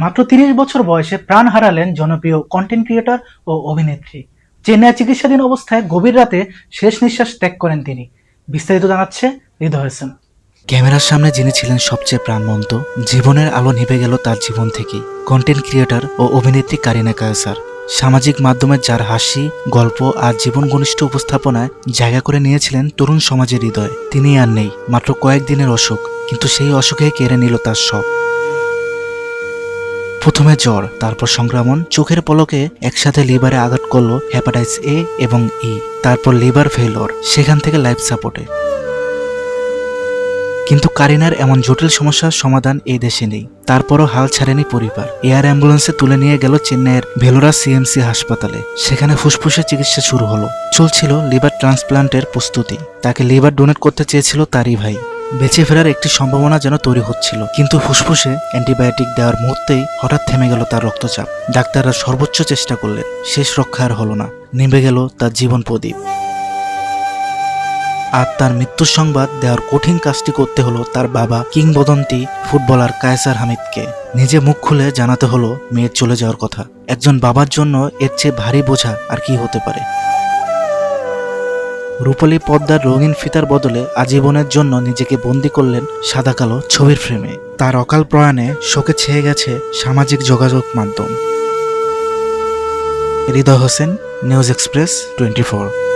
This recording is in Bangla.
মাত্র ৩০ বছর বয়সে প্রাণ হারালেন জনপ্রিয় কন্টেন্ট ক্রিয়েটর ও অভিনেত্রী। চেন্নাই চিকিৎসাধীন অবস্থায় গভীর রাতে শেষ নিঃশ্বাস ত্যাগ করেন তিনি। বিস্তারিত জানাচ্ছে হৃদয় হোসেন। ক্যামেরার সামনে যিনি ছিলেন সবচেয়ে প্রাণবন্ত, জীবনের আলো নিভে গেল তার জীবন থেকেই। কন্টেন্ট ক্রিয়েটর ও অভিনেত্রী কারিনা কায়সার সামাজিক মাধ্যমে যার হাসি, গল্প আর জীবন ঘনিষ্ঠ উপস্থাপনায় জায়গা করে নিয়েছিলেন তরুণ সমাজের হৃদয়ে, তিনি আর নেই। মাত্র কয়েকদিনের অসুখ, কিন্তু সেই অসুখে কেড়ে নিল তার সব। প্রথমে জ্বর, তারপর সংক্রমণ, চোখের পলকে একসাথে লিভারে আঘাত করলো হেপাটাইটিস এ এবং ই, তারপর লিভার ফেইলর, সেখান থেকে লাইফ সাপোর্টে। কিন্তু কারিনার এমন জটিল সমস্যার সমাধান এই দেশে নেই। তারপরও হাল ছাড়েনি পরিবার। এয়ার অ্যাম্বুলেন্সে তুলে নিয়ে গেল চেন্নাইয়ের ভেলোরা সিএমসি হাসপাতালে। সেখানে ফুসফুসের চিকিৎসা শুরু হলো। চলছিল লিভার ট্রান্সপ্লান্টের প্রস্তুতি। তাকে লিভার ডোনেট করতে চেয়েছিল তারই ভাই। বেঁচে ফেরার একটি সম্ভাবনা যেন তৈরি হচ্ছিল, কিন্তু ফুসফুসে অ্যান্টিবায়োটিক দেওয়ার মুহূর্তেই হঠাৎ থেমে গেল তার রক্তচাপ। ডাক্তাররা সর্বোচ্চ চেষ্টা করলেন, শেষ রক্ষা আর হলো না। নিভে গেল তার জীবন প্রদীপ। আর তার মৃত্যুর সংবাদ দেওয়ার কঠিন কাজটি করতে হলো তার বাবা কিংবদন্তি ফুটবলার কায়সার হামিদকে। নিজে মুখ খুলে জানাতে হলো মেয়ের চলে যাওয়ার কথা। একজন বাবার জন্য এর চেয়ে ভারী বোঝা আর কি হতে পারে। রূপালী পর্দার রঙিন ফিতার বদলে আজীবনের জন্য নিজেকে বন্দী করলেন সাদা কালো ছবির ফ্রেমে। তার অকাল প্রয়াণে শোকে ছেয়ে গেছে সামাজিক যোগাযোগ মাধ্যম। হৃদয় হোসেন, নিউজ এক্সপ্রেস 24।